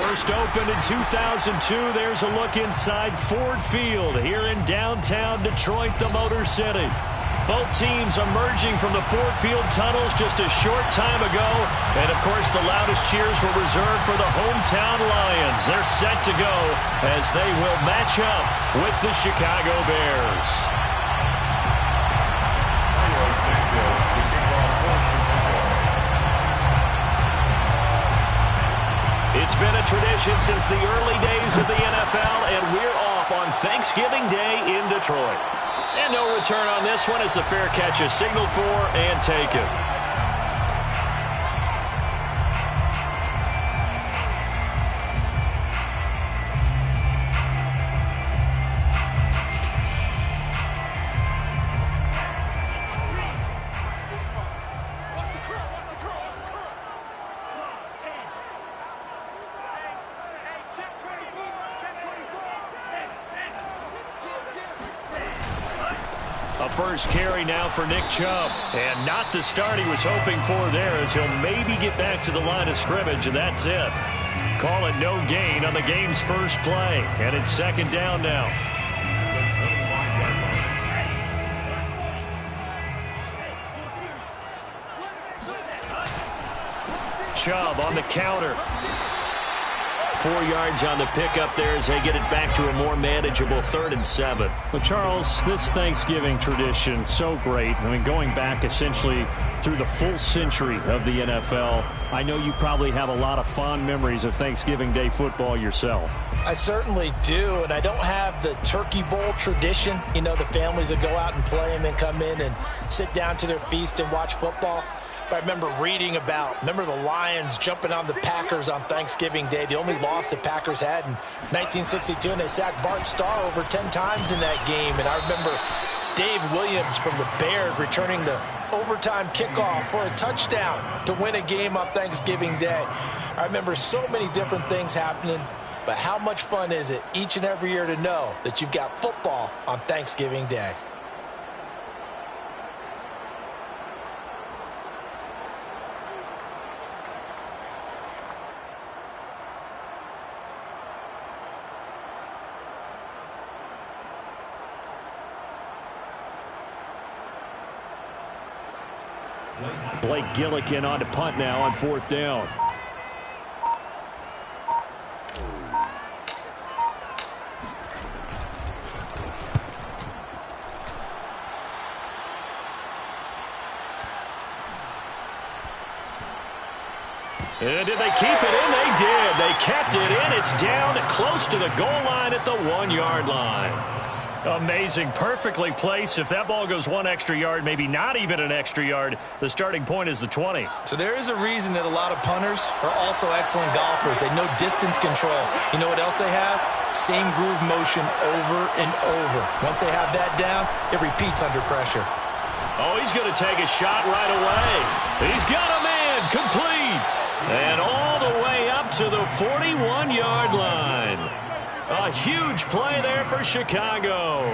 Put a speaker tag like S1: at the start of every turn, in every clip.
S1: First opened in 2002. There's a look inside Ford Field here in downtown Detroit, the Motor City. Both teams emerging from the Ford Field tunnels just a short time ago. And, of course, the loudest cheers were reserved for the hometown Lions. They're set to go as they will match up with the Chicago Bears. It's been a tradition since the early days of the NFL, and we're off on Thanksgiving Day in Detroit. And no return on this one as the fair catch is signaled for and taken. First carry now for Nick Chubb. And not the start he was hoping for there, as he'll maybe get back to the line of scrimmage, and that's it. Call it no gain on the game's first play. And it's second down now. Chubb on the counter. 4 yards on the pickup there as they get it back to a more manageable 3rd and 7.
S2: Well, Charles, this Thanksgiving tradition, so great. I mean, going back essentially through the full century of the NFL, I know you probably have a lot of fond memories of Thanksgiving Day football yourself.
S3: I certainly do, and I don't have the Turkey Bowl tradition. You know, the families that go out and play and then come in and sit down to their feast and watch football. I remember reading about, the Lions jumping on the Packers on Thanksgiving Day. The only loss the Packers had in 1962, and they sacked Bart Starr over 10 times in that game. And I remember Dave Williams from the Bears returning the overtime kickoff for a touchdown to win a game on Thanksgiving Day. I remember so many different things happening, but how much fun is it each and every year to know that you've got football on Thanksgiving Day?
S1: Blake Gillikin on to punt now on 4th down. And did they keep it in? They did. They kept it in. It's down close to the goal line at the 1-yard line. Amazing. Perfectly placed. If that ball goes 1 extra yard, maybe not even an extra yard, the starting point is the 20.
S3: So there is a reason that a lot of punters are also excellent golfers. They know distance control. You know what else they have? Same groove motion over and over. Once they have that down, it repeats under pressure.
S1: Oh, he's going to take a shot right away. He's got a man. Complete. And all the way up to the 41-yard line. A huge play there for Chicago.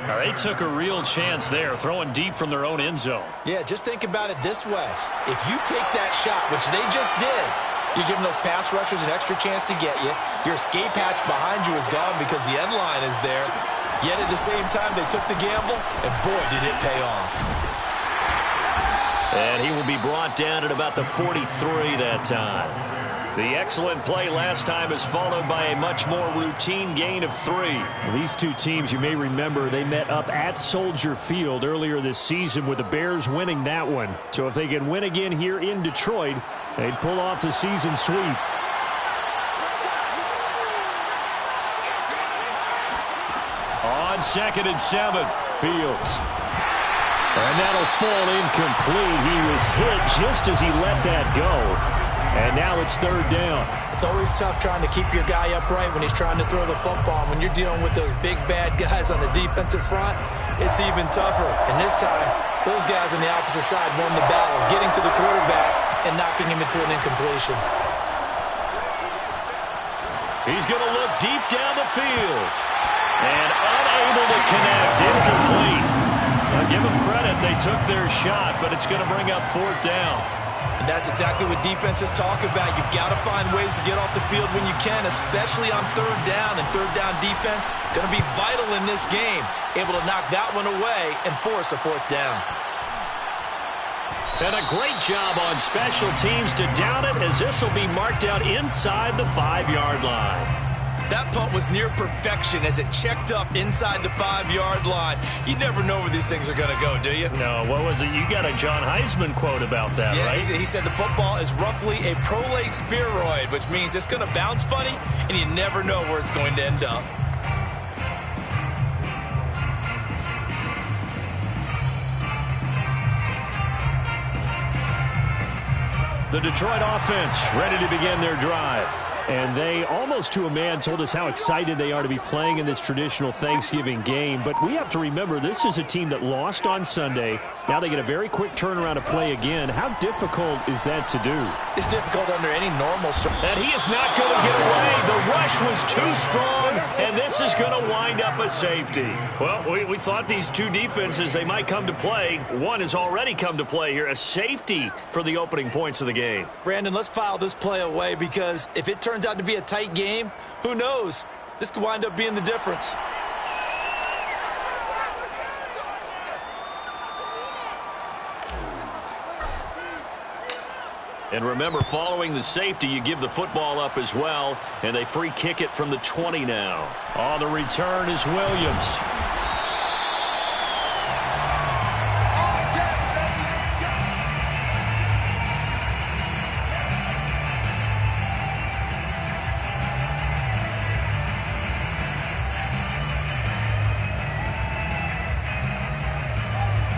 S1: Now, they took a real chance there, throwing deep from their own end zone.
S3: Yeah, just think about it this way. If you take that shot, which they just did, you're giving those pass rushers an extra chance to get you. Your escape hatch behind you is gone because the end line is there. Yet at the same time, they took the gamble, and boy, did it pay off.
S1: And he will be brought down at about the 43 that time. The excellent play last time is followed by a much more routine gain of 3.
S2: Well, these two teams, you may remember, they met up at Soldier Field earlier this season with the Bears winning that one. So if they can win again here in Detroit, they'd pull off the season sweep.
S1: On 2nd and 7, Fields. And that'll fall incomplete. He was hit just as he let that go. And now it's 3rd down.
S3: It's always tough trying to keep your guy upright when he's trying to throw the football. When you're dealing with those big, bad guys on the defensive front, it's even tougher. And this time, those guys on the opposite side won the battle, getting to the quarterback and knocking him into an incompletion.
S1: He's going to look deep down the field. And unable to connect, incomplete. Now give them credit, they took their shot, but it's going to bring up 4th down.
S3: And that's exactly what defenses talk about. You've got to find ways to get off the field when you can, especially on third down. And third down defense going to be vital in this game. Able to knock that one away and force a fourth down.
S1: And a great job on special teams to down it, as this will be marked out inside the 5-yard line.
S3: That punt was near perfection as it checked up inside the 5-yard line. You never know where these things are going to go, do you?
S1: No, what was it? You got a John Heisman quote about that,
S3: yeah,
S1: right?
S3: He said the football is roughly a prolate spheroid, which means it's going to bounce funny, and you never know where it's going to end up.
S1: The Detroit offense ready to begin their drive.
S2: And they, almost to a man, told us how excited they are to be playing in this traditional Thanksgiving game. But we have to remember, this is a team that lost on Sunday. Now they get a very quick turnaround to play again. How difficult is that to do?
S3: It's difficult under any normal circumstances.
S1: And he is not going to get away. The rush was too strong, and this is going to wind up a safety. Well, we thought these two defenses, they might come to play. One has already come to play here. A safety for the opening points of the game.
S3: Brandon, let's file this play away, because if it turns out to be a tight game, who knows? This could wind up being the difference.
S1: And remember, following the safety, you give the football up as well, and they free kick it from the 20 now. On the return is Williams.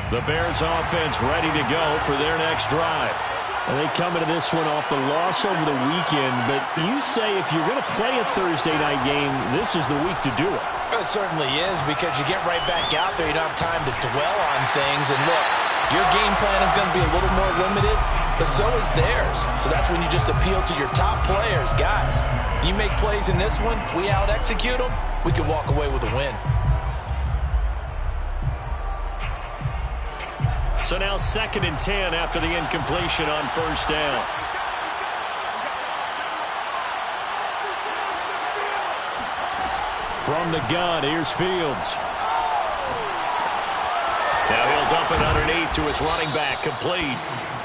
S1: The Bears offense ready to go for their next drive.
S2: And they come into this one off the loss over the weekend, but you say if you're going to play a Thursday night game, this is the week to do it.
S3: It certainly is, because you get right back out there. You don't have time to dwell on things. And look, your game plan is going to be a little more limited, but so is theirs. So that's when you just appeal to your top players. Guys, you make plays in this one, we out-execute them, we can walk away with a win.
S1: So now 2nd and 10 after the incompletion on first down.
S2: From the gun, here's Fields.
S1: Now he'll dump it underneath to his running back, complete.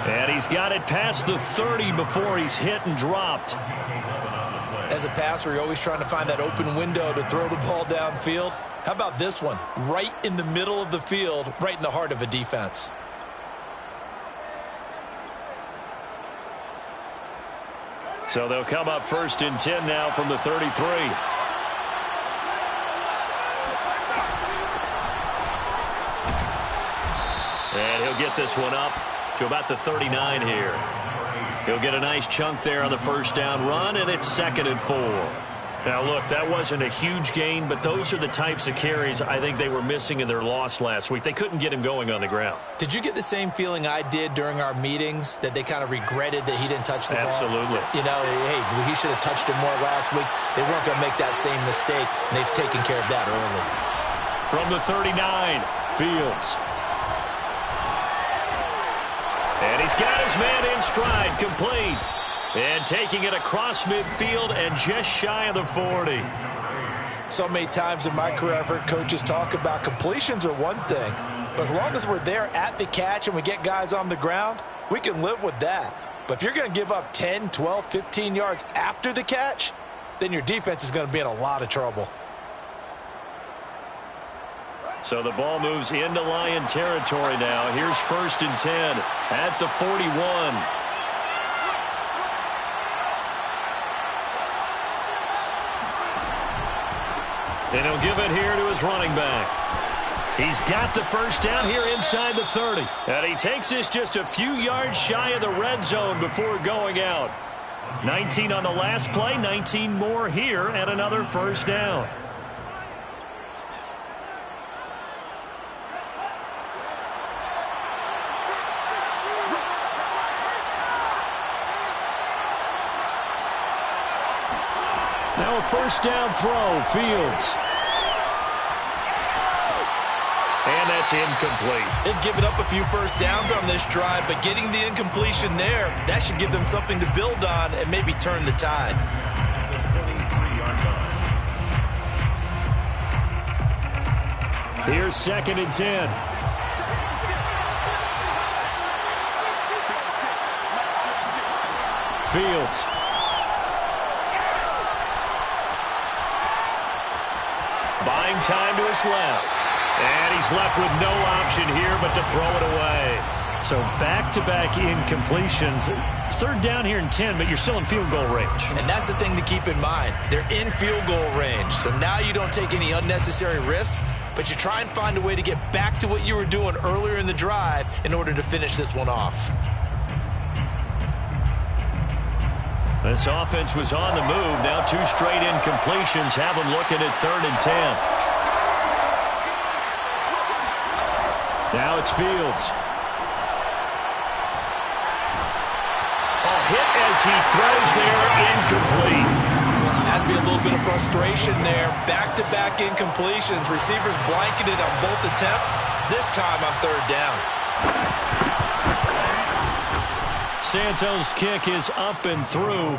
S1: And he's got it past the 30 before he's hit and dropped.
S3: As a passer, you're always trying to find that open window to throw the ball downfield. How about this one? Right in the middle of the field, right in the heart of a defense.
S1: So they'll come up 1st and 10 now from the 33. And he'll get this one up to about the 39 here. He'll get a nice chunk there on the first down run, and it's 2nd and 4. Now, look, that wasn't a huge gain, but those are the types of carries I think they were missing in their loss last week. They couldn't get him going on the ground.
S3: Did you get the same feeling I did during our meetings, that they kind of regretted that he didn't touch the ball?
S1: Absolutely.
S3: You know, hey, he should have touched it more last week. They weren't going to make that same mistake, and they've taken care of that early.
S1: From the 39, Fields. And he's got his man in stride, complete. And taking it across midfield and just shy of the 40.
S3: So many times in my career I've heard coaches talk about completions are one thing, but as long as we're there at the catch and we get guys on the ground, we can live with that. But if you're going to give up 10, 12, 15 yards after the catch, then your defense is going to be in a lot of trouble.
S1: So the ball moves into Lion territory now. Here's 1st and 10 at the 41. And he'll give it here to his running back. He's got the first down here inside the 30. And he takes this just a few yards shy of the red zone before going out. 19 on the last play, 19 more here, and another first down.
S2: Now a first down throw, Fields.
S1: And that's incomplete.
S3: They've given up a few first downs on this drive, but getting the incompletion there, that should give them something to build on and maybe turn the tide.
S1: Here's 2nd and 10. Fields. Buying time to his left. And he's left with no option here but to throw it away.
S2: So back-to-back incompletions. 3rd down here in 10, but you're still in field goal range.
S3: And that's the thing to keep in mind. They're in field goal range. So now you don't take any unnecessary risks, but you try and find a way to get back to what you were doing earlier in the drive in order to finish this one off.
S1: This offense was on the move. Now 2 straight incompletions have them looking at 3rd and 10. Now it's Fields. Hit as he throws there, incomplete.
S3: Has to be a little bit of frustration there. Back-to-back incompletions. Receivers blanketed on both attempts. This time on 3rd down.
S1: Santos' kick is up and through.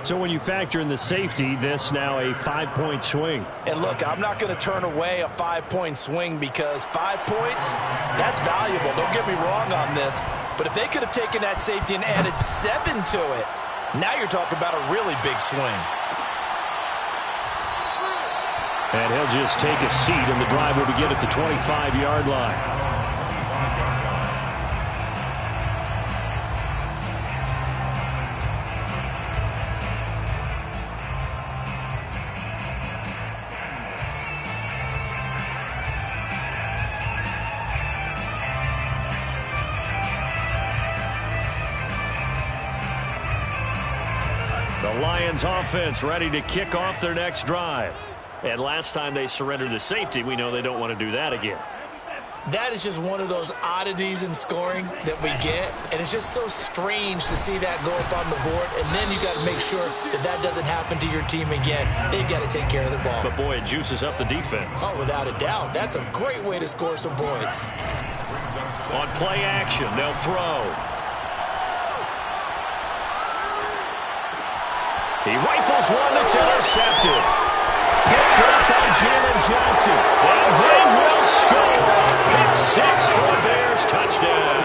S1: So when you factor in the safety, this now a 5-point swing.
S3: And look, I'm not going to turn away a 5-point swing because 5 points, that's valuable. Don't get me wrong on this. But if they could have taken that safety and added 7 to it, now you're talking about a really big swing.
S1: And he'll just take a seat, and the drive will begin at the 25-yard line. The Lions offense ready to kick off their next drive. And last time they surrendered the safety, we know they don't want to do that again.
S3: That is just one of those oddities in scoring that we get. And it's just so strange to see that go up on the board. And then you got to make sure that that doesn't happen to your team again. They've got to take care of the ball.
S1: But, boy, it juices up the defense.
S3: Oh, without a doubt. That's a great way to score some points.
S1: On play action, they'll throw. He rifles one that's intercepted. Picked up by Jalen Johnson. And they will score. Pick 6 for the Bears. Touchdown.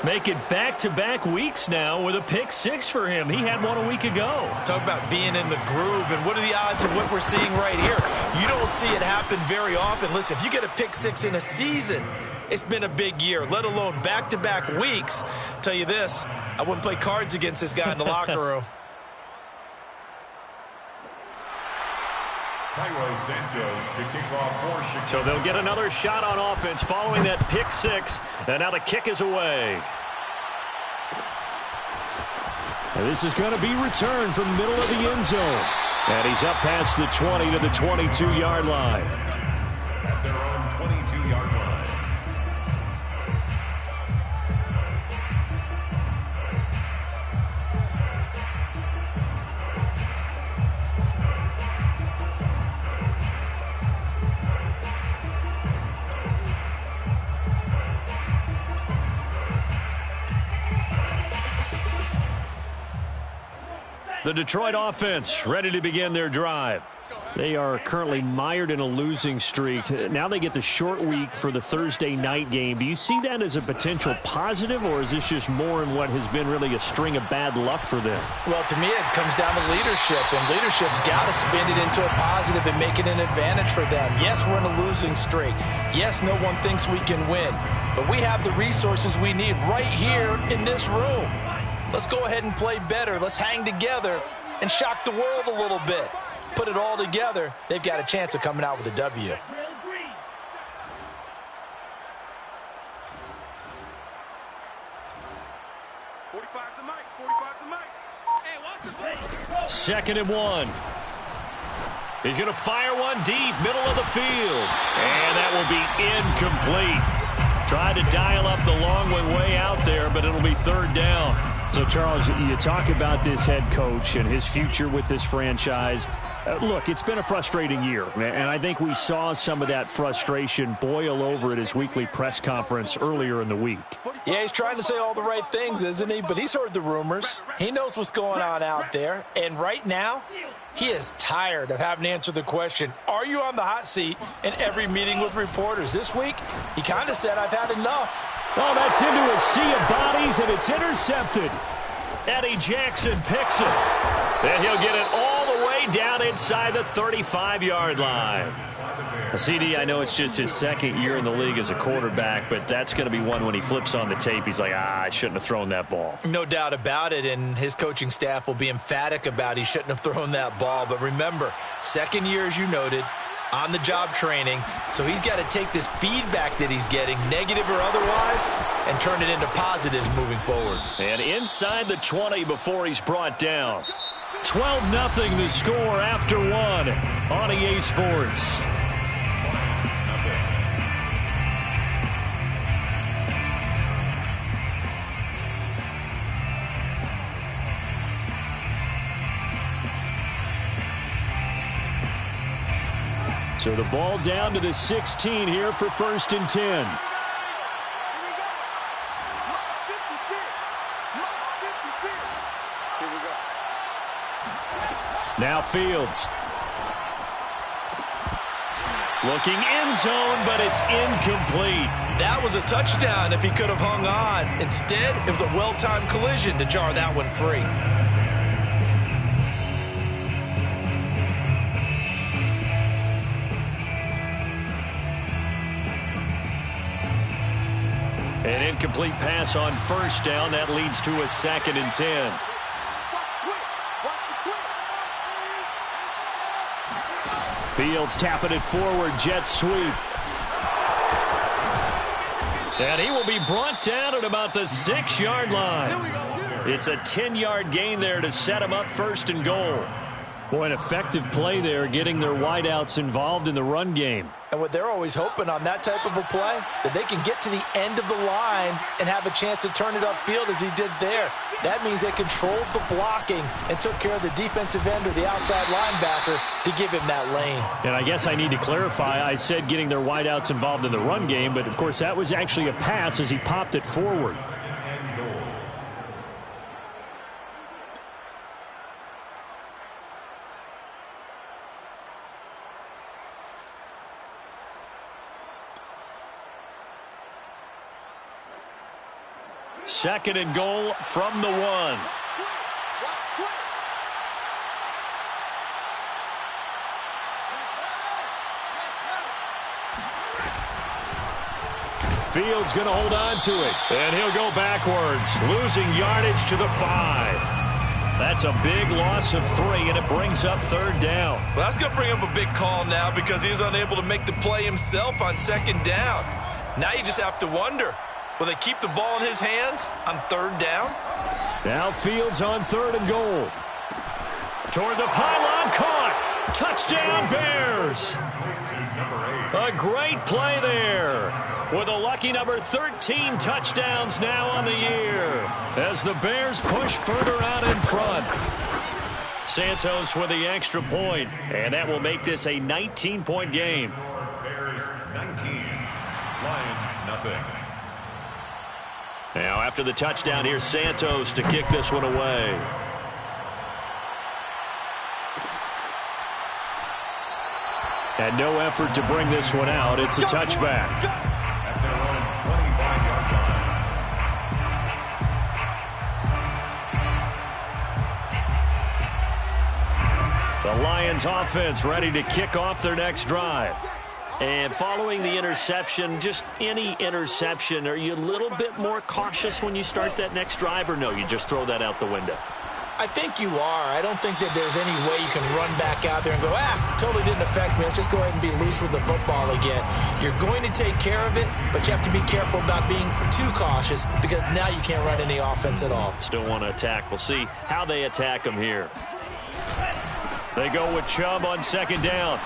S1: Make it back-to-back weeks now with a pick 6 for him. He had one a week ago.
S3: Talk about being in the groove, and what are the odds of what we're seeing right here? You don't see it happen very often. Listen, if you get a pick 6 in a season, it's been a big year, let alone back-to-back weeks. Tell you this, I wouldn't play cards against this guy in the locker room.
S4: Cairo Santos to kick off for Chicago.
S1: So they'll get another shot on offense following that pick 6, and now the kick is away. And this is going to be returned from the middle of the end zone. And he's up past the 20 to the 22-yard line.
S4: At their own 22-yard line.
S1: The Detroit offense ready to begin their drive.
S2: They are currently mired in a losing streak. Now they get the short week for the Thursday night game. Do you see that as a potential positive, or is this just more in what has been really a string of bad luck for them?
S3: Well, to me, it comes down to leadership, and leadership's got to spin it into a positive and make it an advantage for them. Yes, we're in a losing streak. Yes, no one thinks we can win, but we have the resources we need right here in this room. Let's go ahead and play better. Let's hang together and shock the world a little bit. Put it all together, they've got a chance of coming out with a W.
S1: Second and 1. He's going to fire one deep, middle of the field. And that will be incomplete. Tried to dial up the long one way out there, but it'll be 3rd down.
S2: So, Charles, you talk about this head coach and his future with this franchise. Look, it's been a frustrating year, and I think we saw some of that frustration boil over at his weekly press conference earlier in the week.
S3: Yeah, he's trying to say all the right things, isn't he? But he's heard the rumors. He knows what's going on out there. And right now, he is tired of having to answer the question, are you on the hot seat in every meeting with reporters? This week, he kind of said, I've had enough.
S2: Oh, that's into a sea of bodies, and it's intercepted.
S1: Eddie Jackson picks it. And he'll get it all the way down inside the 35-yard line. CD, I know it's just his second year in the league as a quarterback, but that's going to be one when he flips on the tape. He's like, I shouldn't have thrown that ball.
S3: No doubt about it, and his coaching staff will be emphatic about he shouldn't have thrown that ball. But remember, second year, as you noted, on-the-job training, so he's got to take this feedback that he's getting, negative or otherwise, and turn it into positives moving forward.
S1: And inside the 20 before he's brought down. 12-0 the score after one on EA Sports. So the ball down to the 16 here for 1st and 10. Now Fields. Looking end zone, but it's incomplete.
S3: That was a touchdown if he could have hung on. Instead, it was a well-timed collision to jar that one free.
S1: An incomplete pass on 1st down. That leads to a 2nd and 10.
S2: Fields tapping it forward. Jet sweep.
S1: And he will be brought down at about the 6-yard line. It's a 10-yard gain there to set him up 1st and goal.
S2: Boy, an effective play there, getting their wideouts involved in the run game.
S3: And what they're always hoping on that type of a play, that they can get to the end of the line and have a chance to turn it upfield as he did there. That means they controlled the blocking and took care of the defensive end or the outside linebacker to give him that lane.
S2: And I guess I need to clarify, I said getting their wideouts involved in the run game, but of course that was actually a pass as he popped it forward.
S1: Second and goal from the 1.
S2: Fields going to hold on to it.
S1: And he'll go backwards, losing yardage to the 5. That's a big loss of 3, and it brings up 3rd down.
S3: Well, that's going to bring up a big call now because he's unable to make the play himself on 2nd down. Now you just have to wonder, will they keep the ball in his hands on 3rd down?
S2: Now Fields on 3rd and goal.
S1: Toward the pylon, caught. Touchdown, Bears. A great play there. With a lucky number 13 touchdowns now on the year. As the Bears push further out in front. Santos with the extra point. And that will make this a 19-point game.
S4: Bears 19, Lions nothing.
S1: Now after the touchdown, here's Santos to kick this one away.
S2: And no effort to bring this one out. It's a touchback.
S4: At their own 25-yard line.
S1: The Lions offense ready to kick off their next drive. And following the interception, just any interception, are you a little bit more cautious when you start that next drive, or no, you just throw that out the window?
S3: I think you are. I don't think that there's any way you can run back out there and go, totally didn't affect me. Let's just go ahead and be loose with the football again. You're going to take care of it, but you have to be careful about being too cautious because now you can't run any offense at all.
S1: Still want to attack. We'll see how they attack them here. They go with Chubb on 2nd down.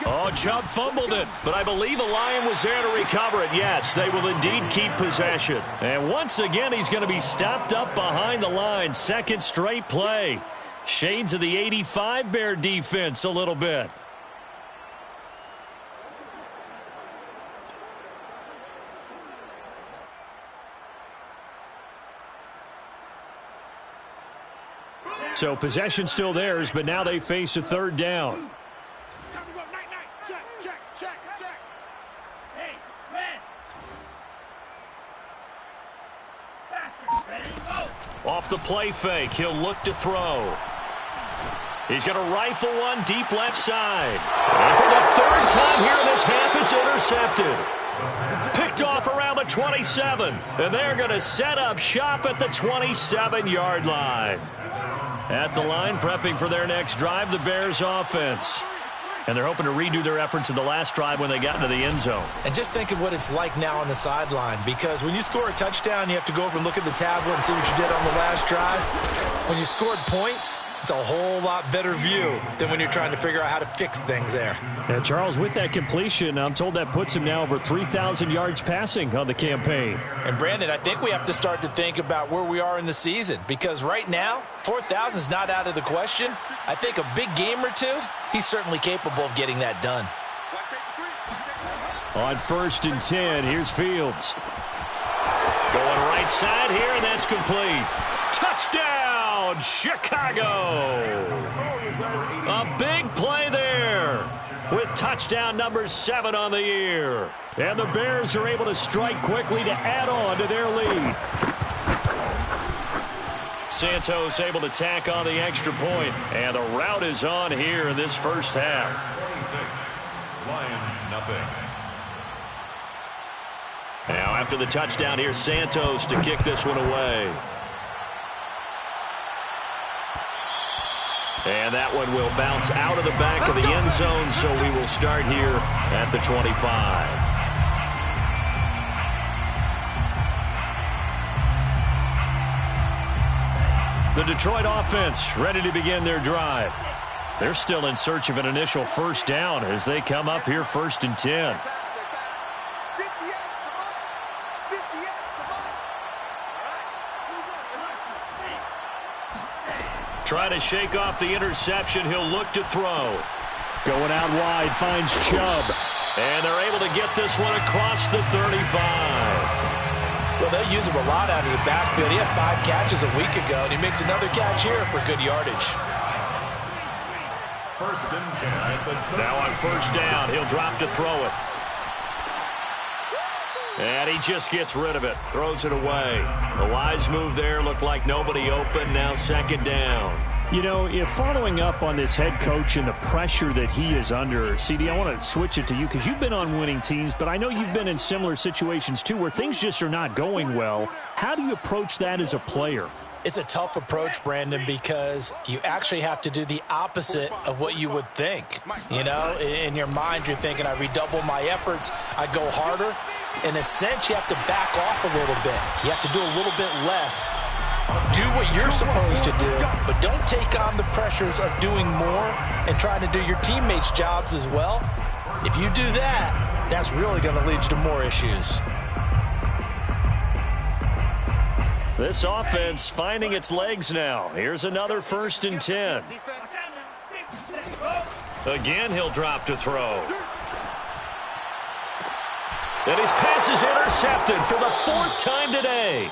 S1: Oh, Chubb fumbled it, but I believe a Lion was there to recover it. Yes, they will indeed keep possession. And once again, he's going to be stopped up behind the line. Second straight play. Shades of the 85 Bear defense a little bit. So possession still theirs, but now they face a third down. Off the play fake, he'll look to throw. He's going to rifle one deep left side. And for the third time here in this half, it's intercepted. Picked off around the 27. And they're going to set up shop at the 27-yard line. At the line, prepping for their next drive, the Bears offense. And they're hoping to redo their efforts in the last drive when they got into the end zone.
S3: And just think of what it's like now on the sideline, because when you score a touchdown, you have to go over and look at the tablet and see what you did on the last drive. When you scored points, it's a whole lot better view than when you're trying to figure out how to fix things there.
S2: And Charles, with that completion, I'm told that puts him now over 3,000 yards passing on the campaign.
S3: And Brandon, I think we have to start to think about where we are in the season, because right now, 4,000 is not out of the question. I think a big game or two, he's certainly capable of getting that done.
S2: On 1st and 10, here's Fields.
S1: Going right side here, and that's complete. Touchdown, Chicago! A big play there with touchdown number 7 on the year. And the Bears are able to strike quickly to add on to their lead. Santos able to tack on the extra point, and the route is on here in this first half.
S4: 26, Lions nothing.
S1: Now after the touchdown, here's Santos to kick this one away. And that one will bounce out of the back of the end zone, so we will start here at the 25. The Detroit offense ready to begin their drive. They're still in search of an initial first down as they come up here 1st and 10. Trying to shake off the interception. He'll look to throw.
S2: Going out wide, finds Chubb.
S1: And they're able to get this one across the 35.
S3: Well, they use him a lot out of the backfield. He had 5 catches a week ago, and he makes another catch here for good yardage.
S4: 1st and 10.
S1: Now on 1st down, he'll drop to throw it. And he just gets rid of it, throws it away. The wise move there, looked like nobody open, now 2nd down.
S2: You know, if following up on this head coach and the pressure that he is under, CD, I want to switch it to you because you've been on winning teams, but I know you've been in similar situations too where things just are not going well. How do you approach that as a player?
S3: It's a tough approach, Brandon, because you actually have to do the opposite of what you would think. You know, in your mind, you're thinking, I redouble my efforts, I go harder. In a sense, you have to back off a little bit. You have to do a little bit less. Do what you're supposed to do, but don't take on the pressures of doing more and trying to do your teammates' jobs as well. If you do that, that's really going to lead you to more issues.
S1: This offense finding its legs now. Here's another 1st and 10. Again, he'll drop to throw. And his pass is intercepted for the 4th time today.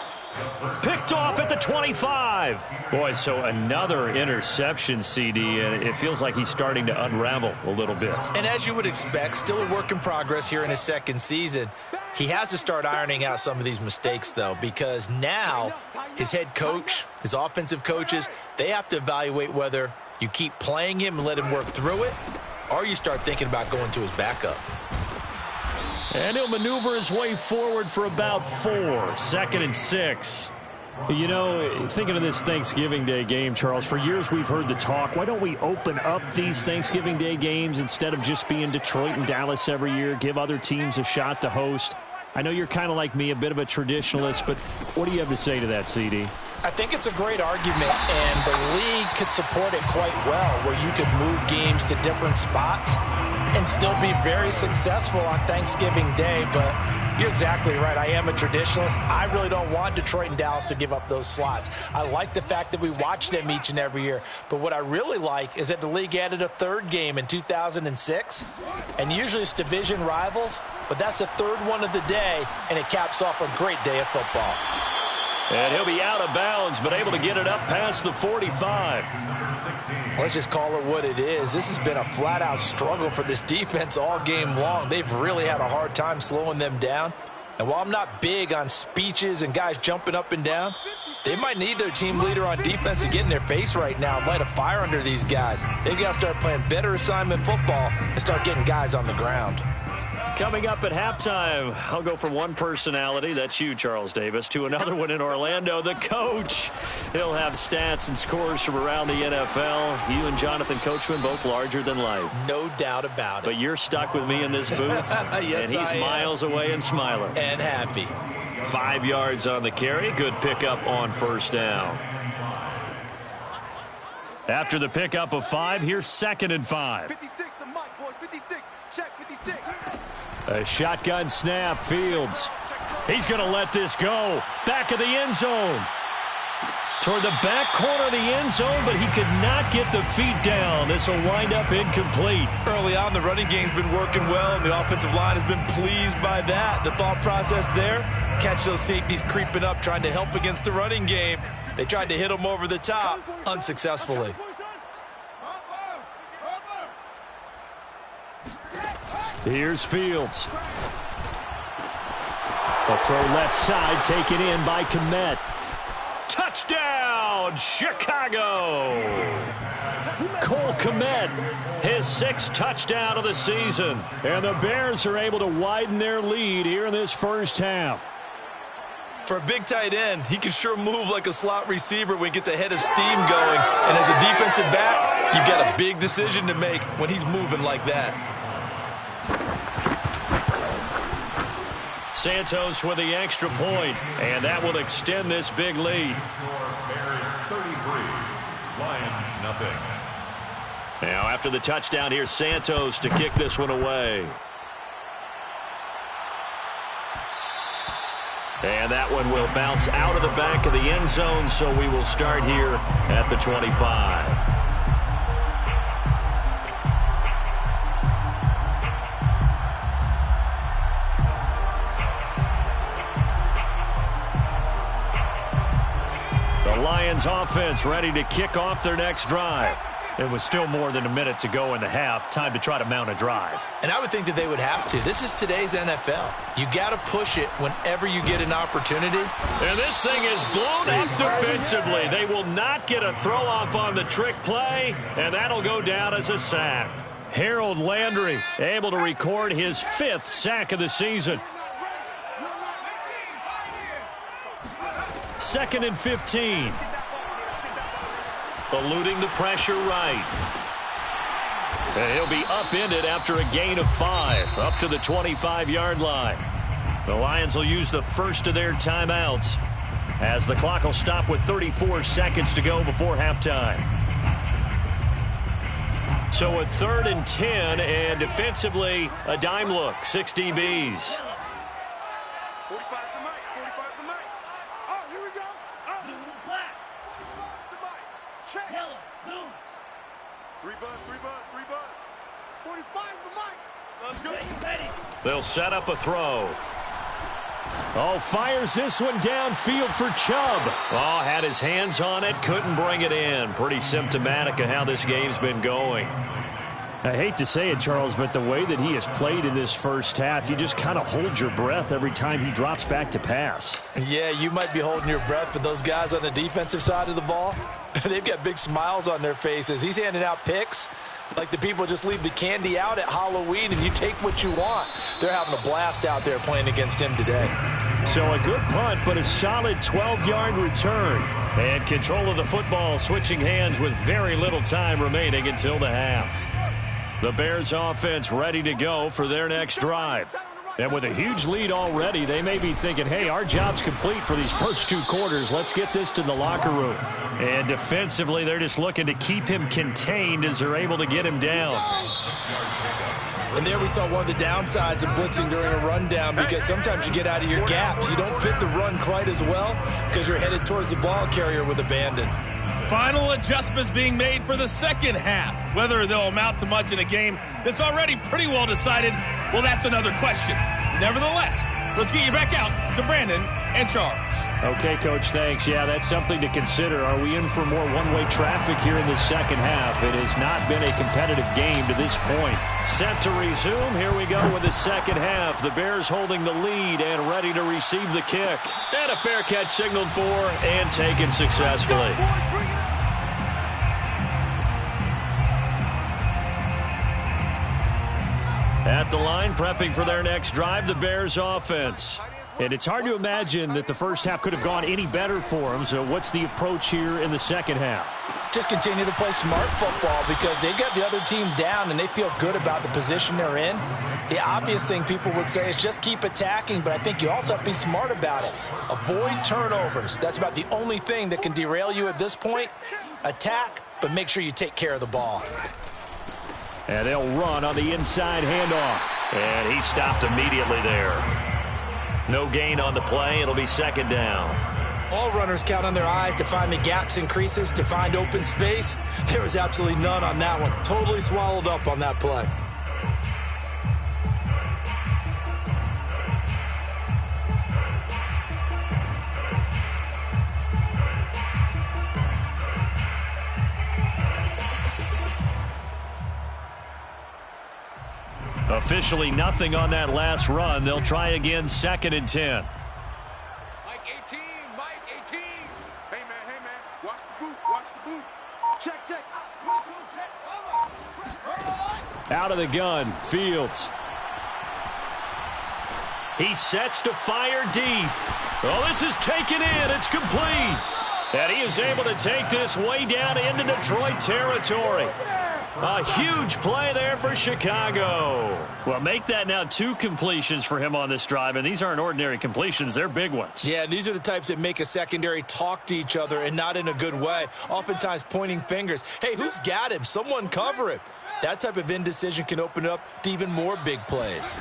S1: Picked off at the 25.
S2: Boy, so another interception, CD, and it feels like he's starting to unravel a little bit.
S3: And as you would expect, still a work in progress here in his 2nd season. He has to start ironing out some of these mistakes, though, because now his head coach, his offensive coaches, they have to evaluate whether you keep playing him and let him work through it, or you start thinking about going to his backup.
S1: And he'll maneuver his way forward for about 4. 2nd and 6.
S2: You know, thinking of this Thanksgiving Day game, Charles, for years we've heard the talk, why don't we open up these Thanksgiving Day games instead of just being Detroit and Dallas every year, give other teams a shot to host? I know you're kind of like me, a bit of a traditionalist, but what do you have to say to that, CD?
S3: I think it's a great argument, and the league could support it quite well, where you could move games to different spots and still be very successful on Thanksgiving Day. But you're exactly right. I am a traditionalist. I really don't want Detroit and Dallas to give up those slots. I like the fact that we watch them each and every year. But what I really like is that the league added a third game in 2006. And usually it's division rivals, but that's the third one of the day, and it caps off a great day of football.
S1: And he'll be out of bounds, but able to get it up past the 45.
S3: Let's just call it what it is. This has been a flat-out struggle for this defense all game long. They've really had a hard time slowing them down. And while I'm not big on speeches and guys jumping up and down, they might need their team leader on defense to get in their face right now and light a fire under these guys. They've got to start playing better assignment football and start getting guys on the ground.
S1: Coming up at halftime, I'll go from one personality, that's you, Charles Davis, to another one in Orlando, the coach. He'll have stats and scores from around the NFL. You and Jonathan Coachman, both larger than life.
S3: No doubt about it.
S1: But you're stuck with me in this booth,
S3: yes,
S1: and he's miles away and smiling.
S3: And happy.
S1: 5 yards on the carry. Good pickup on first down. After the pickup of 5, here's 2nd and 5.
S5: 56, the mic, boys. 56. Check 56.
S2: A shotgun snap, Fields. He's going to let this go. Back of the end zone. Toward the back corner of the end zone, but he could not get the feet down. This will wind up incomplete.
S6: Early on, the running game's been working well, and the offensive line has been pleased by that. The thought process there, catch those safeties creeping up, trying to help against the running game. They tried to hit them over the top, unsuccessfully.
S2: Here's Fields. A throw left side taken in by Kmet.
S1: Touchdown, Chicago! Cole Kmet, his 6th touchdown of the season.
S2: And the Bears are able to widen their lead here in this first half.
S6: For a big tight end, he can sure move like a slot receiver when he gets a head of steam going. And as a defensive back, you've got a big decision to make when he's moving like that.
S1: Santos with the extra point, and that will extend this big lead.
S4: Bears 33, Lions nothing.
S1: Now after the touchdown, here's Santos to kick this one away. And that one will bounce out of the back of the end zone, so we will start here at the 25. Lions offense ready to kick off their next drive.
S2: It was still more than a minute to go in the half. Time to try to mount a drive.
S3: And I would think that they would have to. This is today's NFL. You got to push it whenever you get an opportunity.
S1: And this thing is blown up defensively. They will not get a throw off on the trick play, and that'll go down as a sack.
S2: Harold Landry able to record his 5th sack of the season. 2nd and 15.
S1: Eluding the pressure right. And he'll be upended after a gain of 5, up to the 25-yard line. The Lions will use the first of their timeouts as the clock will stop with 34 seconds to go before halftime. So a 3rd and 10, and defensively a dime look, 6 DBs. They'll set up a throw.
S2: Oh, fires this one downfield for Chubb.
S1: Oh, had his hands on it, couldn't bring it in. Pretty symptomatic of how this game's been going.
S2: I hate to say it, Charles, but the way that he has played in this first half, you just kind of hold your breath every time he drops back to pass.
S3: Yeah, you might be holding your breath, but those guys on the defensive side of the ball, they've got big smiles on their faces. He's handing out picks like the people just leave the candy out at Halloween and you take what you want. They're having a blast out there playing against him today.
S2: So a good punt, but a solid 12-yard return.
S1: And control of the football switching hands with very little time remaining until the half. The Bears offense ready to go for their next drive.
S2: And with a huge lead already, they may be thinking, hey, our job's complete for these first 2 quarters. Let's get this to the locker room.
S1: And defensively, they're just looking to keep him contained as they're able to get him down.
S6: And there we saw one of the downsides of blitzing during a rundown, because sometimes you get out of your gaps. You don't fit the run quite as well because you're headed towards the ball carrier with abandon.
S7: Final adjustments being made for the second half. Whether they'll amount to much in a game that's already pretty well decided, well, that's another question. Nevertheless, let's get you back out to Brandon and Charles.
S2: Okay, Coach, thanks. Yeah, that's something to consider. Are we in for more one-way traffic here in the second half? It has not been a competitive game to this point.
S1: Set to resume. Here we go with the second half. The Bears holding the lead and ready to receive the kick. And a fair catch signaled for and taken successfully. At the line, prepping for their next drive, the Bears offense.
S2: And it's hard to imagine that the first half could have gone any better for them. So what's the approach here in the second half?
S3: Just continue to play smart football because they got the other team down and they feel good about the position they're in. The obvious thing people would say is just keep attacking, but I think you also have to be smart about it. Avoid turnovers. That's about the only thing that can derail you at this point. Attack, but make sure you take care of the ball.
S2: And they'll run on the inside handoff.
S1: And he stopped immediately there. No gain on the play. It'll be second down.
S6: All runners count on their eyes to find the gaps and creases, to find open space. There was absolutely none on that one. Totally swallowed up on that play.
S1: Officially nothing on that last run. They'll try again, 2nd and 10.
S5: Mike 18, Mike 18. Hey, man, watch the boot, watch the boot. Check.
S2: Out of the gun, Fields.
S1: He sets to fire deep. Oh, this is taken in. It's complete. And he is able to take this way down into Detroit territory. A huge play there for Chicago.
S2: Well, make that now 2 completions for him on this drive, and these aren't ordinary completions. They're big ones.
S6: Yeah, these are the types that make a secondary talk to each other, and not in a good way. Oftentimes pointing fingers. Hey, who's got him? Someone cover him. That type of indecision can open up to even more big plays.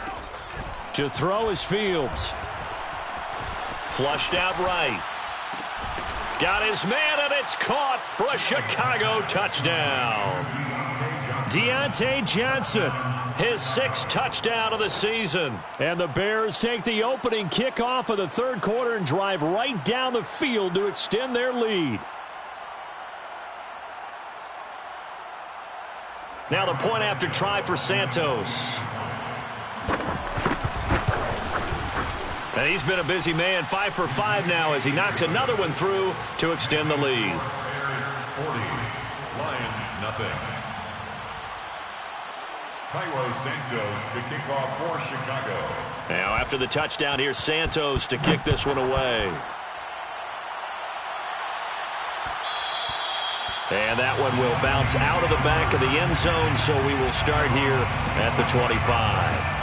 S2: To throw is Fields.
S1: Flushed out right. Got his man, and it's caught for a Chicago touchdown. Deontay Johnson, his 6th touchdown of the season.
S2: And the Bears take the opening kickoff of the third quarter and drive right down the field to extend their lead.
S1: Now the point after try for Santos. And he's been a busy man, 5 for 5 now as he knocks another one through to extend the lead.
S4: Bears 40, Lions nothing. Cairo Santos to kick off for Chicago.
S1: Now after the touchdown, here's Santos to kick this one away. And that one will bounce out of the back of the end zone, so we will start here at the 25.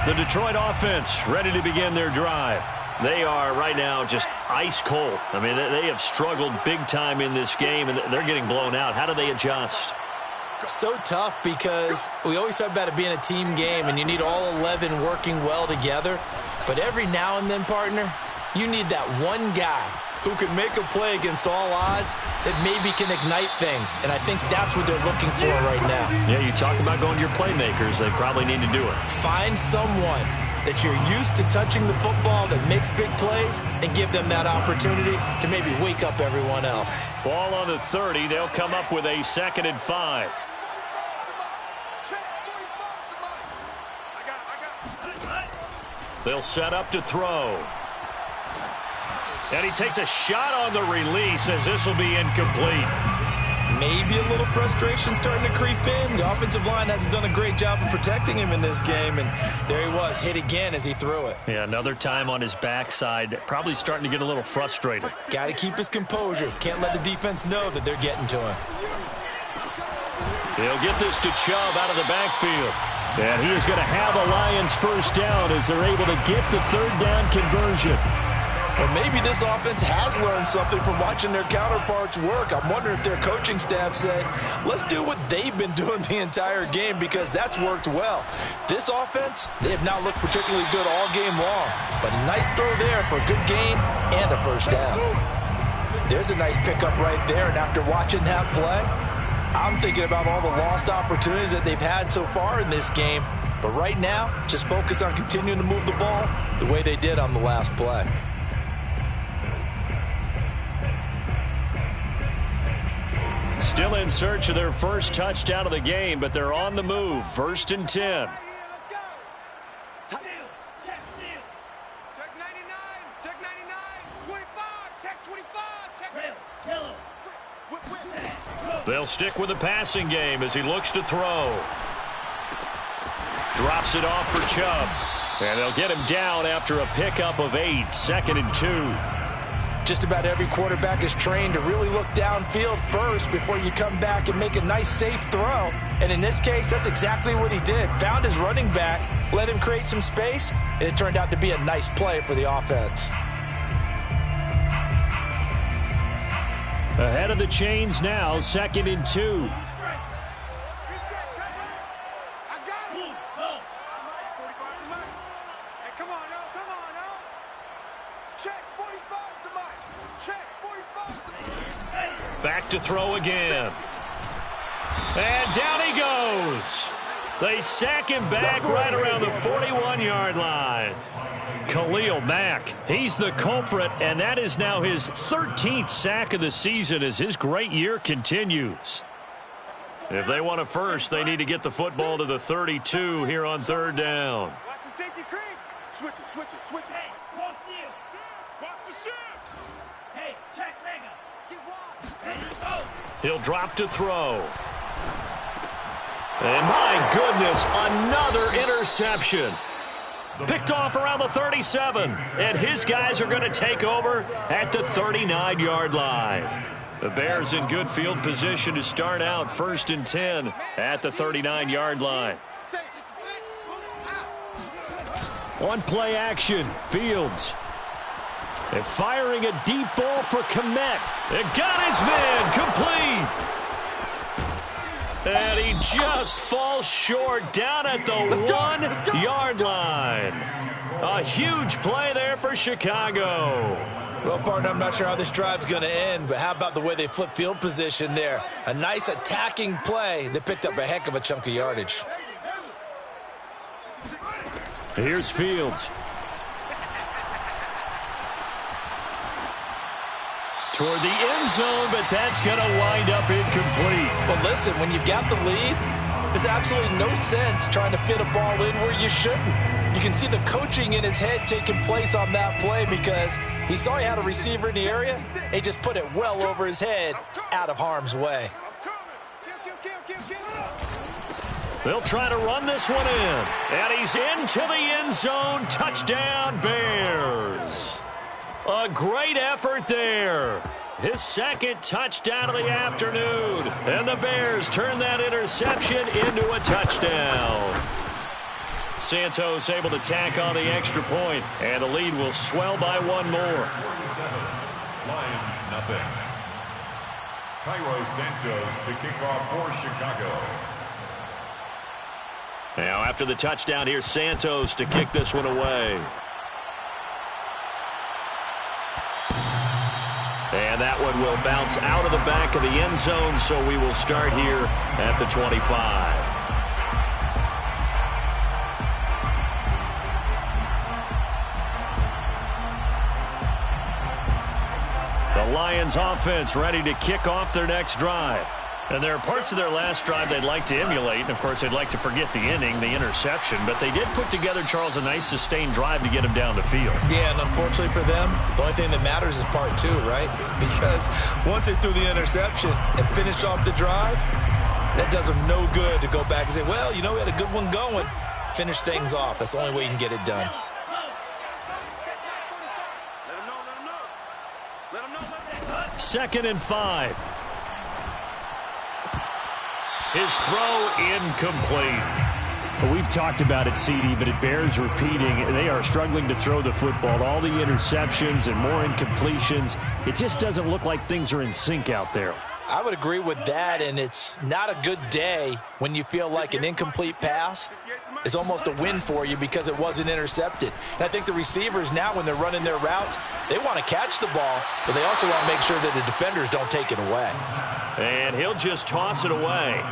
S1: The Detroit offense ready to begin their drive. They are right now just ice cold. I mean, they have struggled big time in this game, and they're getting blown out. How do they adjust?
S6: So tough because we always talk about it being a team game, and you need all 11 working well together. But every now and then, partner, you need that one guy who can make a play against all odds that maybe can ignite things. And I think that's what they're looking for right now.
S1: Yeah, you talk about going to your playmakers. They probably need to do it.
S6: Find someone that you're used to touching the football that makes big plays and give them that opportunity to maybe wake up everyone else.
S1: Ball on the 30. They'll come up with a 2nd and 5. They'll set up to throw. And he takes a shot on the release as this will be incomplete.
S6: Maybe a little frustration starting to creep in. The offensive line hasn't done a great job of protecting him in this game, and there he was, hit again as he threw it.
S1: Yeah, another time on his backside, probably starting to get a little frustrated.
S6: Got to keep his composure. Can't let the defense know that they're getting to him.
S1: He'll get this to Chubb out of the backfield. And he is going to have a Lions first down as they're able to get the third down conversion.
S3: Well, maybe this offense has learned something from watching their counterparts work. I'm wondering if their coaching staff said, let's do what they've been doing the entire game, because that's worked well. This offense, they have not looked particularly good all game long, but a nice throw there for a good gain and a first down. There's a nice pickup right there, and after watching that play, I'm thinking about all the lost opportunities that they've had so far in this game. But right now, just focus on continuing to move the ball the way they did on the last play.
S1: Still in search of their first touchdown of the game, but they're on the move. 1st and 10.
S5: Check 99, check 99, 25, check 25, check.
S1: They'll stick with the passing game as he looks to throw. Drops it off for Chubb. And they'll get him down after a pickup of 8. 2nd and 2.
S3: Just about every quarterback is trained to really look downfield first before you come back and make a nice, safe throw. And in this case, that's exactly what he did. Found his running back, let him create some space, and it turned out to be a nice play for the offense.
S1: Ahead of the chains now, 2nd and 2. Back to throw again. And down he goes. They sack him back right around the 41-yard line. Khalil Mack, he's the culprit, and that is now his 13th sack of the season as his great year continues. If they want a first, they need to get the football to the 32 here on 3rd down.
S5: Watch the safety creep. Switch it, switch it, switch it. Hey, watch the shift. Hey, check mega. Get wide.
S1: He'll drop to throw. And my goodness, another interception. Picked off around the 37. And his guys are going to take over at the 39-yard line. The Bears in good field position to start out 1st and 10 at the 39-yard line. One play action, Fields. And firing a deep ball for Kmet. It got his man complete. And he just falls short down at the 1-yard line. A huge play there for Chicago.
S6: Well, partner, I'm not sure how this drive's going to end, but how about the way they flip field position there? A nice attacking play that picked up a heck of a chunk of yardage.
S1: Here's Fields. Toward the end zone, but that's going to wind up incomplete.
S3: Well, listen, when you've got the lead, there's absolutely no sense trying to fit a ball in where you shouldn't. You can see the coaching in his head taking place on that play because he saw he had a receiver in the area, and he just put it well over his head out of harm's way.
S1: They'll try to run this one in, and he's into the end zone. Touchdown, Bears. A great effort there. His 2nd touchdown of the afternoon. And the Bears turn that interception into a touchdown. Santos able to tack on the extra point, and the lead will swell by 1 more.
S4: 47, Lions nothing. Cairo Santos to kick off for Chicago.
S1: Now after the touchdown, here's Santos to kick this one away. And that one will bounce out of the back of the end zone, so we will start here at the 25. The Lions offense ready to kick off their next drive. And there are parts of their last drive they'd like to emulate. And, of course, they'd like to forget the inning, the interception. But they did put together, Charles, a nice sustained drive to get him down the field.
S6: Yeah, and unfortunately for them, the only thing that matters is part 2, right? Because once they threw the interception and finished off the drive, that does them no good to go back and say, well, you know, we had a good one going. Finish things off. That's the only way you can get it done.
S1: Second and 5. His throw incomplete.
S2: We've talked about it, CD, but it bears repeating. They are struggling to throw the football. All the interceptions and more incompletions. It just doesn't look like things are in sync out there.
S3: I would agree with that, and it's not a good day when you feel like an incomplete pass is almost a win for you because it wasn't intercepted. And I think the receivers now, when they're running their routes, they want to catch the ball, but they also want to make sure that the defenders don't take it away.
S1: And he'll just toss it away.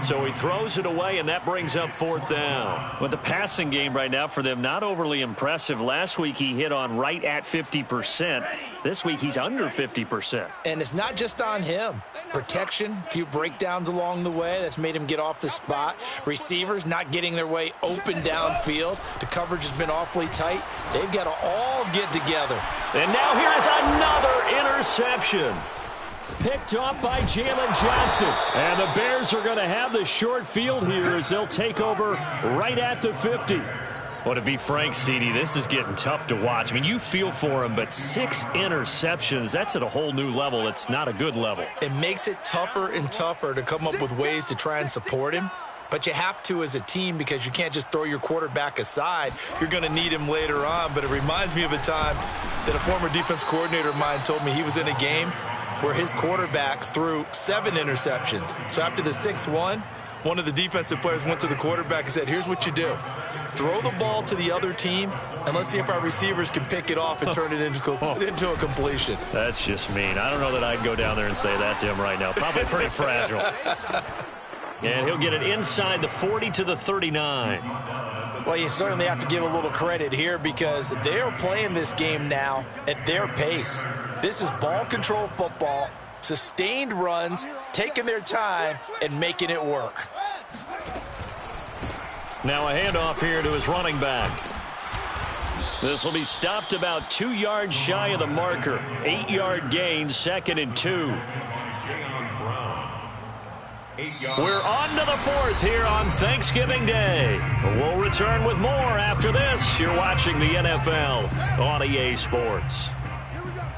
S1: So he throws it away, and that brings up 4th down.
S2: Well, the passing game right now for them, not overly impressive. Last week he hit on right at 50%. This week he's under 50%.
S3: And it's not just on him. Protection, a few breakdowns along the way. That's made him get off the spot. Receivers not getting their way open downfield. The coverage has been awfully tight. They've got to all get together.
S1: And now here is another interception. Picked off by Jalen Johnson.
S2: And the Bears are going to have the short field here as they'll take over right at the 50.
S1: Well, to be frank, CD, this is getting tough to watch. I mean, you feel for him, but 6 interceptions, that's at a whole new level. It's not a good level.
S6: It makes it tougher and tougher to come up with ways to try and support him. But you have to as a team because you can't just throw your quarterback aside. You're going to need him later on. But it reminds me of a time that a former defense coordinator of mine told me he was in a game where his quarterback threw 7 interceptions. So after the 6-1, one of the defensive players went to the quarterback and said, here's what you do. Throw the ball to the other team, and let's see if our receivers can pick it off and turn it into a completion.
S1: That's just mean. I don't know that I'd go down there and say that to him right now. Probably pretty fragile. And he'll get it inside the 40 to the 39.
S3: Well, you certainly have to give a little credit here because they're playing this game now at their pace. This is ball control football, sustained runs, taking their time, and making it work.
S1: Now a handoff here to his running back. This will be stopped about 2 yards shy of the marker. 8-yard gain, 2nd and 2. We're on to the 4th here on Thanksgiving Day. We'll return with more after this. You're watching the NFL on EA Sports.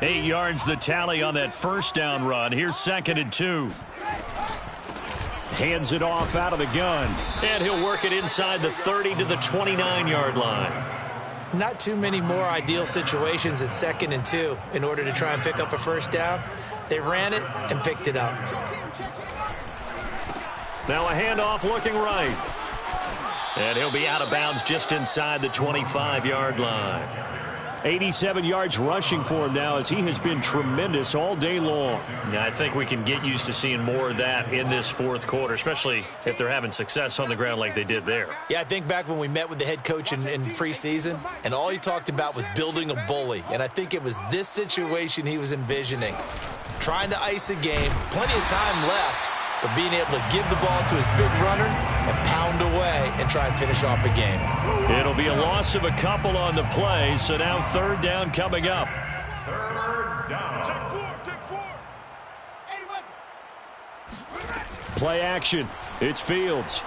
S1: 8 yards the tally on that first down run. Here's 2nd and 2.
S2: Hands it off out of the gun.
S1: And he'll work it inside the 30 to the 29-yard line.
S3: Not too many more ideal situations at 2nd and 2 in order to try and pick up a first down. They ran it and picked it up.
S1: Now a handoff looking right. And he'll be out of bounds just inside the 25-yard line.
S2: 87 yards rushing for him now as he has been tremendous all day long.
S1: Yeah, I think we can get used to seeing more of that in this 4th quarter, especially if they're having success on the ground like they did there.
S3: Yeah, I think back when we met with the head coach in preseason, and all he talked about was building a bully. And I think it was this situation he was envisioning. Trying to ice a game, plenty of time left, but being able to give the ball to his big runner and pound away and try and finish off a game.
S1: It'll be a loss of a couple on the play, so now 3rd down coming up.
S4: 3rd down.
S5: Take four.
S2: Play action. It's Fields.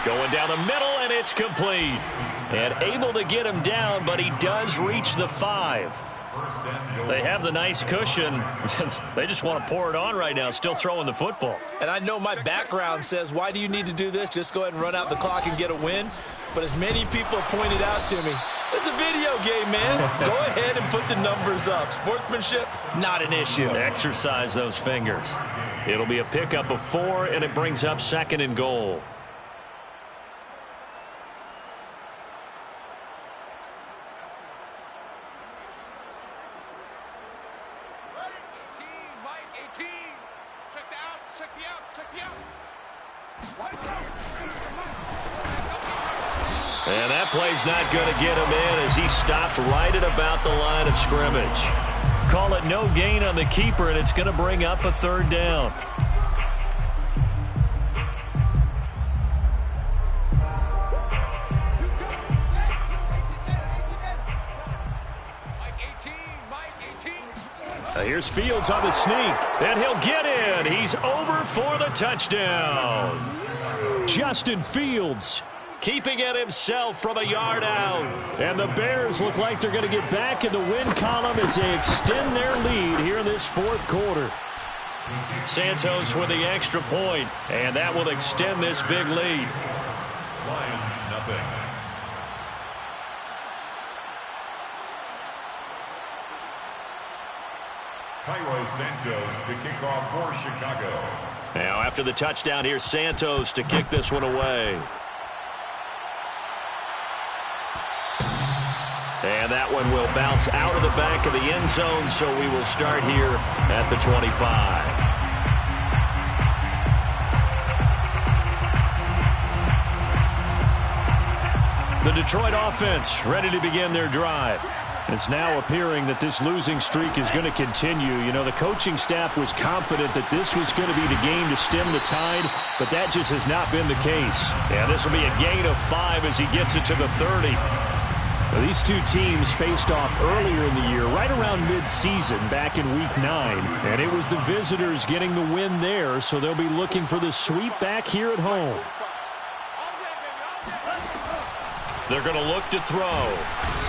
S1: Going down the middle, and it's complete. And able to get him down, but he does reach the 5. They have the nice cushion. They just want to pour it on right now, still throwing the football.
S3: And I know my background says, why do you need to do this? Just go ahead and run out the clock and get a win. But as many people pointed out to me, it's a video game, man. Go ahead and put the numbers up. Sportsmanship, not an issue.
S1: Exercise those fingers. It'll be a pickup of 4, and it brings up 2nd and goal. And that play's not going to get him in as he stopped right at about the line of scrimmage. Call it no gain on the keeper, and it's going to bring up a third down. Here's Fields on the sneak, and he'll get in. He's over for the touchdown. Justin Fields keeping it himself from a yard out. And the Bears look like they're going to get back in the win column as they extend their lead here in this fourth quarter. Santos with the extra point, and that will extend this big lead.
S4: Lions, nothing. Cairo Santos to kick off for Chicago.
S1: Now after the touchdown, here's Santos to kick this one away. And that one will bounce out of the back of the end zone, so we will start here at the 25. The Detroit offense ready to begin their drive. It's now appearing that this losing streak is going to continue. You know, the coaching staff was confident that this was going to be the game to stem the tide, but that just has not been the case. And this will be a gain of 5 as he gets it to the 30. Now, these two teams faced off earlier in the year, right around mid-season, back in Week 9. And it was the visitors getting the win there, so they'll be looking for the sweep back here at home. They're going to look to throw.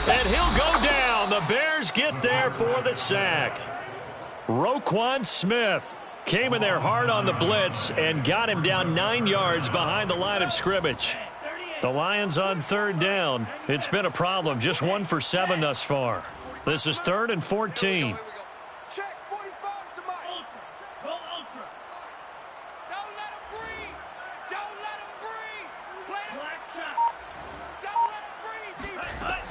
S1: And he'll go down. The Bears get there for the sack. Roquan Smith came in there hard on the blitz and got him down 9 yards behind the line of scrimmage. The Lions on third down. It's been a problem. Just 1 for 7 thus far. This is 3rd and 14.
S5: Check 45 to Mike. Ultra. Go ultra. Don't let him breathe. Don't let him breathe. Play black shot. Don't let him breathe.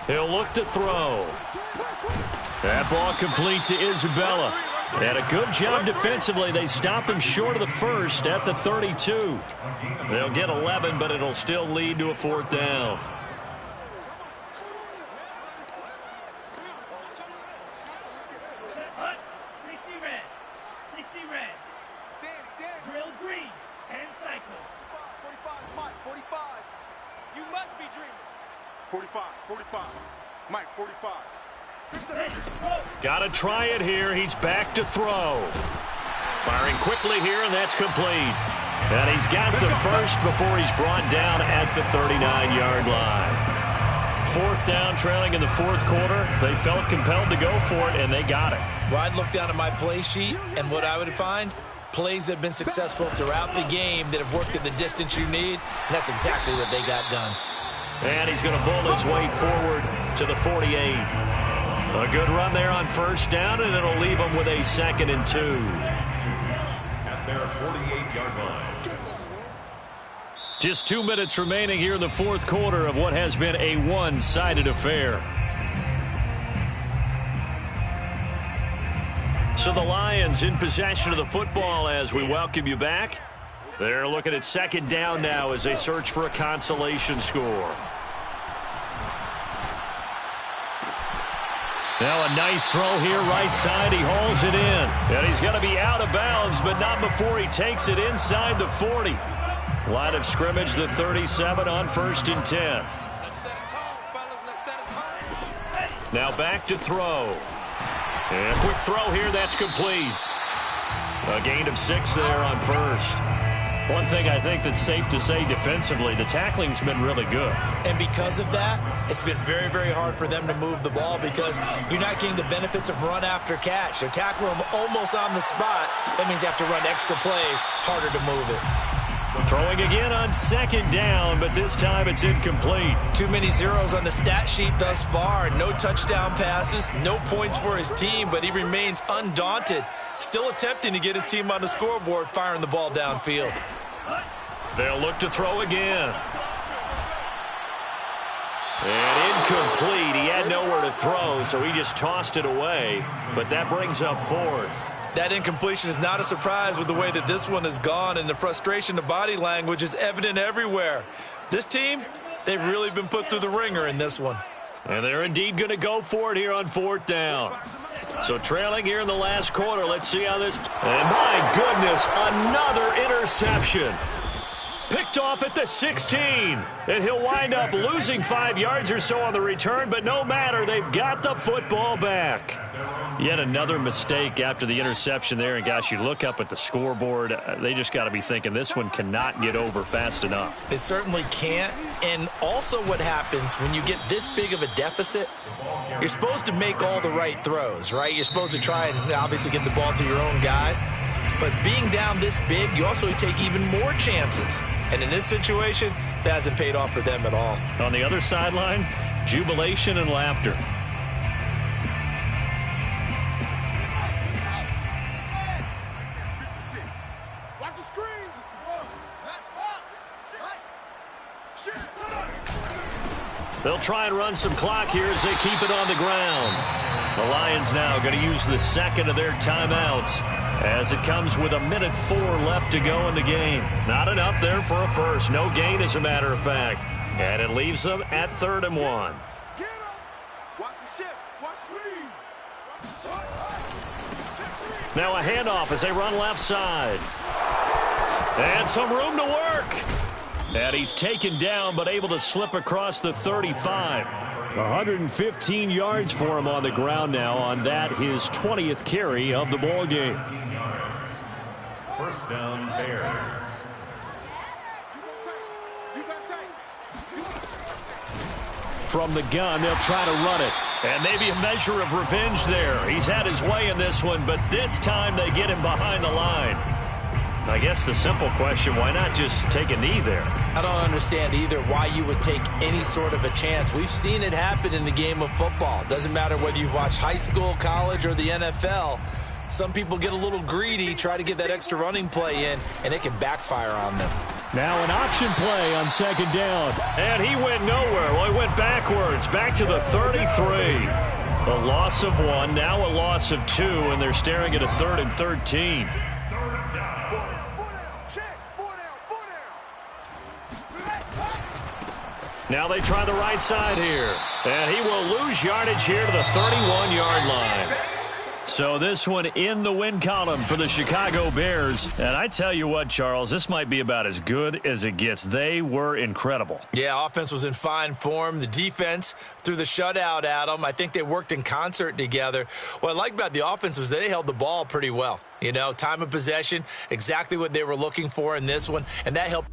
S1: He'll look to throw. That ball complete to Isabella. And a good job defensively. They stop him short of the first at the 32. They'll get 11, but it'll still lead to a 4th down.
S5: Drill green. 10 cycle. 45, Mike, 45. You must be dreaming. 45, 45. Mike, 45.
S1: Got to try it here. He's back to throw. Firing quickly here, and that's complete. And he's got the first before he's brought down at the 39-yard line. 4th down, trailing in the 4th quarter. They felt compelled to go for it, and they got it.
S3: Well, I'd look down at my play sheet, and what I would find, plays that have been successful throughout the game that have worked at the distance you need, and that's exactly what they got done.
S1: And he's going to bull his way forward to the 48. A good run there on 1st down, and it'll leave him with a 2nd and 2.
S4: At their 48-yard line.
S1: Just 2 minutes remaining here in the 4th quarter of what has been a one-sided affair. So the Lions in possession of the football as we welcome you back. They're looking at 2nd down now as they search for a consolation score. Now a nice throw here right side. He hauls it in. And he's going to be out of bounds, but not before he takes it inside the 40. Line of scrimmage, the 37 on 1st and 10. Now back to throw. And a quick throw here, that's complete. A gain of 6 there on 1st. One thing I think that's safe to say defensively, the tackling's been really good.
S3: And because of that, it's been very, very hard for them to move the ball because you're not getting the benefits of run after catch. They're tackling them almost on the spot. That means you have to run extra plays, harder to move it.
S1: Throwing again on 2nd down, but this time it's incomplete.
S3: Too many zeros on the stat sheet thus far. No touchdown passes, no points for his team, but he remains undaunted. Still attempting to get his team on the scoreboard, firing the ball downfield.
S1: They'll look to throw again. And incomplete. He had nowhere to throw, so he just tossed it away. But that brings up fourth.
S6: That incompletion is not a surprise with the way that this one has gone, and the frustration, the body language is evident everywhere. This team, they've really been put through the ringer in this one.
S1: And they're indeed going to go for it here on fourth down. So trailing here in the last quarter. Let's see how this... And my goodness, another interception. Picked off at the 16. And he'll wind up losing 5 yards or so on the return, but no matter, they've got the football back. Yet another mistake after the interception there. And, gosh, you look up at the scoreboard, they just got to be thinking this one cannot get over fast enough.
S3: It certainly can't. And also what happens when you get this big of a deficit, you're supposed to make all the right throws, right? You're supposed to try and obviously get the ball to your own guys. But being down this big, you also take even more chances. And in this situation, that hasn't paid off for them at all.
S1: On the other sideline, jubilation and laughter. They'll try and run some clock here as they keep it on the ground. The Lions now going to use the second of their timeouts as it comes with 1:04 left to go in the game. Not enough there for a first. No gain, as a matter of fact. And it leaves them at 3rd and 1. Now a handoff as they run left side. And some room to work. And he's taken down, but able to slip across the 35. 115 yards for him on the ground now on that, his 20th carry of the ball game.
S4: First down, Bears.
S1: From the gun, they'll try to run it. And maybe a measure of revenge there. He's had his way in this one, but this time they get him behind the line. I guess the simple question, why not just take a knee there?
S3: I don't understand either why you would take any sort of a chance. We've seen it happen in the game of football. Doesn't matter whether you've watched high school, college, or the NFL. Some people get a little greedy, try to get that extra running play in, and it can backfire on them.
S1: Now an option play on 2nd down. And he went nowhere. Well, he went backwards, back to the 33. A loss of 1, now a loss of 2, and they're staring at a 3rd and 13. Now they try the right side here. And he will lose yardage here to the 31-yard line. So this one in the win column for the Chicago Bears. And I tell you what, Charles, this might be about as good as it gets. They were incredible.
S3: Yeah, offense was in fine form. The defense threw the shutout at them. I think they worked in concert together. What I like about the offense was they held the ball pretty well. You know, time of possession, exactly what they were looking for in this one. And that helped